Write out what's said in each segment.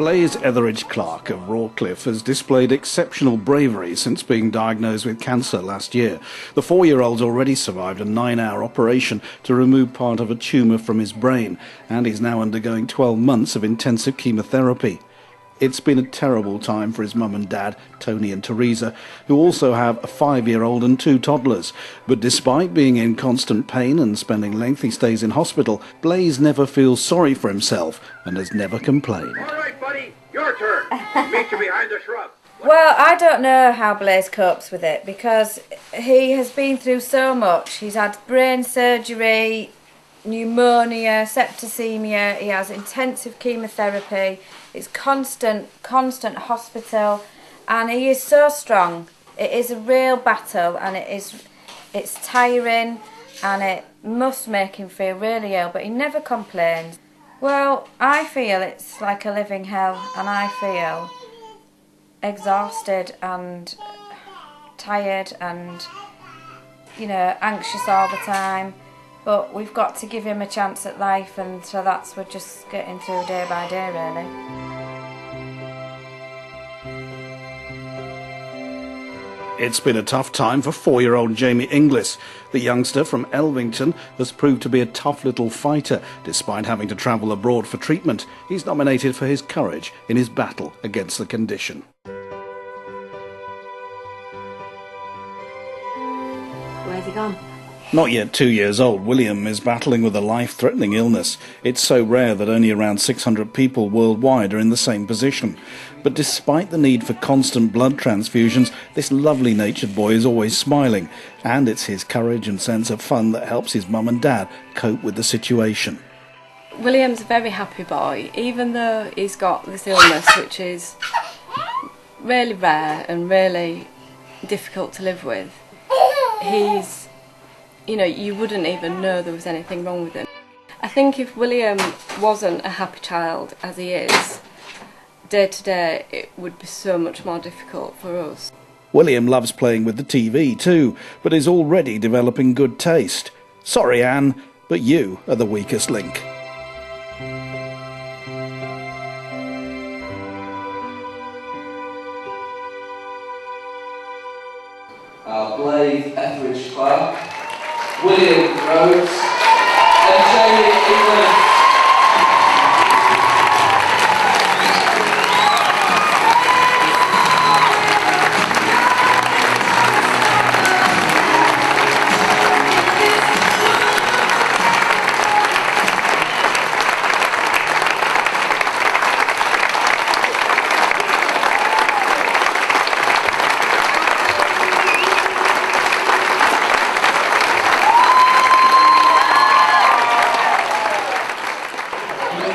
Blaise Etheridge Clark of Rawcliffe has displayed exceptional bravery since being diagnosed with cancer last year. The 4-year-old's already survived a 9-hour operation to remove part of a tumour from his brain, and he's now undergoing 12 months of intensive chemotherapy. It's been a terrible time for his mum and dad, Tony and Teresa, who also have a 5-year-old and 2 toddlers. But despite being in constant pain and spending lengthy stays in hospital, Blaise never feels sorry for himself and has never complained. All right, buddy, your turn. Meet you behind the shrub. Well, I don't know how Blaise copes with it because he has been through so much. He's had brain surgery, pneumonia, septicemia, he has intensive chemotherapy, it's constant hospital, and he is so strong. It is a real battle, and it's tiring, and it must make him feel really ill, but he never complains. Well, I feel it's like a living hell, and I feel exhausted and tired and, anxious all the time. But we've got to give him a chance at life, and so we're just getting through day by day, really. It's been a tough time for 4-year-old Jamie Inglis. The youngster from Elvington has proved to be a tough little fighter, despite having to travel abroad for treatment. He's nominated for his courage in his battle against the condition. Where's he gone? Not yet 2 years old, William is battling with a life-threatening illness. It's so rare that only around 600 people worldwide are in the same position. But despite the need for constant blood transfusions, this lovely-natured boy is always smiling. And it's his courage and sense of fun that helps his mum and dad cope with the situation. William's a very happy boy, even though he's got this illness which is really rare and really difficult to live with. He's... you wouldn't even know there was anything wrong with him. I think if William wasn't a happy child, as he is, day to day, it would be so much more difficult for us. William loves playing with the TV too, but is already developing good taste. Sorry, Anne, but you are the weakest link. Blaise Etheridge Clark, William Rhodes, and Jamie Inglis.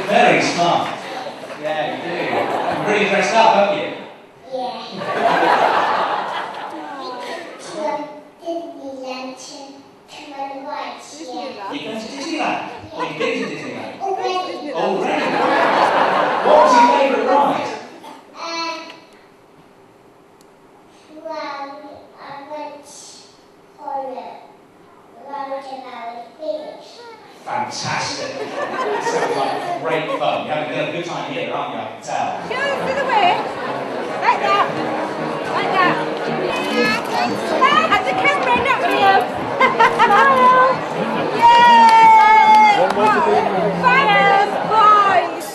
Very smart. Yeah, you do. You're pretty dressed up, aren't you? Yeah. You're going to Disneyland? Or you've been to Disneyland? Already. Already? What was your favourite ride? Well, I went on a roundabout finish. Fantastic. It sounds like great fun. You're having a good time here, aren't you? I can tell. Go through the way. Like that. Like that. At the camera, not you. Smile. Yay! One more to do. Fire, boys.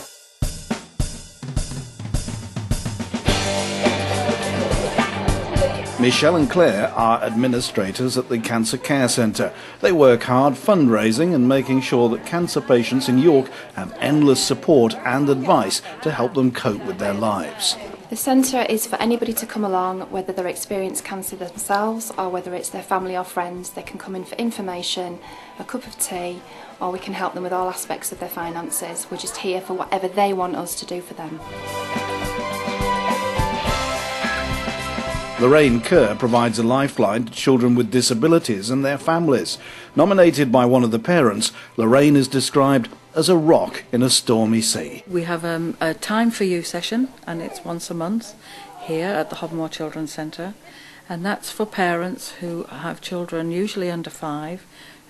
Michelle and Claire are administrators at the Cancer Care Centre. They work hard fundraising and making sure that cancer patients in York have endless support and advice to help them cope with their lives. The centre is for anybody to come along, whether they're experienced cancer themselves or whether it's their family or friends. They can come in for information, a cup of tea, or we can help them with all aspects of their finances. We're just here for whatever they want us to do for them. Lorraine Kerr provides a lifeline to children with disabilities and their families. Nominated by one of the parents, Lorraine is described as a rock in a stormy sea. We have a Time for You session, and it's once a month here at the Hobmore Children's Centre, and that's for parents who have children usually under 5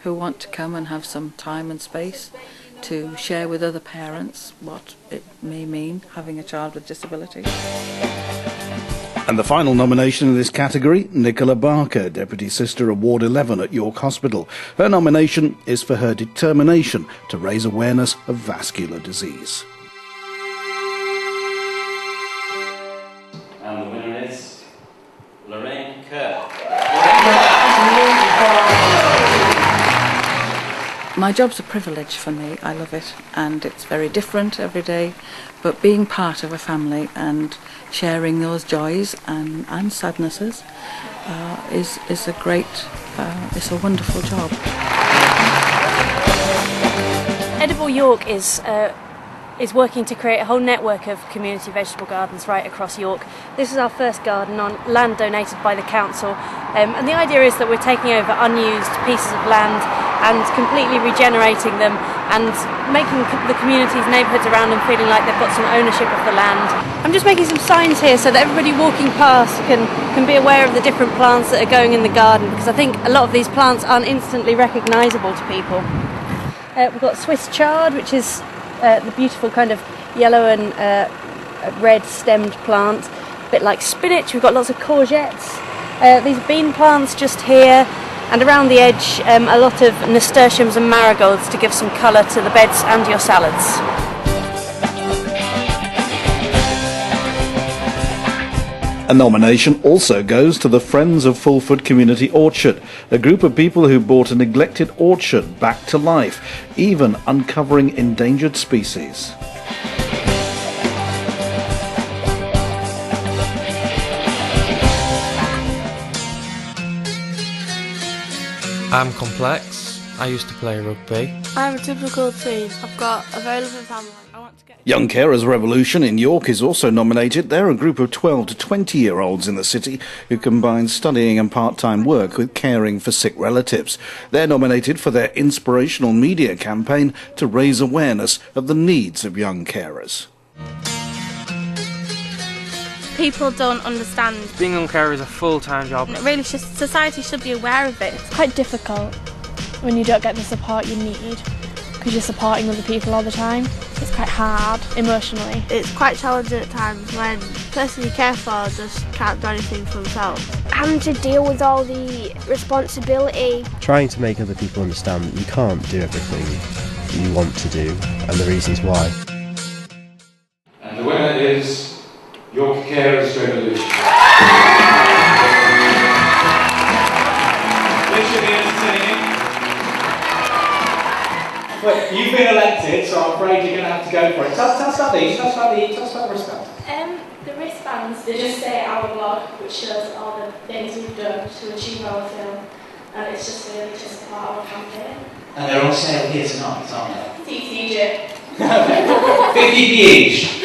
who want to come and have some time and space to share with other parents what it may mean having a child with disability. And the final nomination in this category, Nicola Barker, Deputy Sister of Ward 11 at York Hospital. Her nomination is for her determination to raise awareness of vascular disease. And the winner is Lorraine Kerr. My job's a privilege for me. I love it, and it's very different every day, but being part of a family and sharing those joys and sadnesses is a great, it's a wonderful job. Edible York is working to create a whole network of community vegetable gardens right across York. This is our first garden on land donated by the council, and the idea is that we're taking over unused pieces of land and completely regenerating them and making the communities, neighbourhoods around them feeling like they've got some ownership of the land. I'm just making some signs here so that everybody walking past can be aware of the different plants that are going in the garden, because I think a lot of these plants aren't instantly recognisable to people. We've got Swiss chard, which is the beautiful kind of yellow and red stemmed plant, a bit like spinach. We've got lots of courgettes. These bean plants just here, and around the edge a lot of nasturtiums and marigolds to give some colour to the beds and your salads. A nomination also goes to the Friends of Fulford Community Orchard, a group of people who brought a neglected orchard back to life, even uncovering endangered species. I'm complex. I used to play rugby. I'm a typical teen. I've got a very loving family. Young Carers Revolution in York is also nominated. They're a group of 12 to 20-year-olds in the city who combine studying and part-time work with caring for sick relatives. They're nominated for their inspirational media campaign to raise awareness of the needs of young carers. People don't understand. Being on care is a full-time job. Really, society should be aware of it. It's quite difficult when you don't get the support you need, because you're supporting other people all the time. It's quite hard emotionally. It's quite challenging at times when the person you care for just can't do anything for themselves. Having to deal with all the responsibility. Trying to make other people understand that you can't do everything you want to do and the reasons why. And the winner is York Carers Revolution. This should be entertaining. Look, you've been elected, so I'm afraid you're going to have to go for it. Tell us about these, tell us about the wristband. The wristbands, they just say our blog, which shows all the things we've done to achieve our film, and it's just really just part of our campaign. And they're on sale here tonight, aren't they? TCG. 50p each.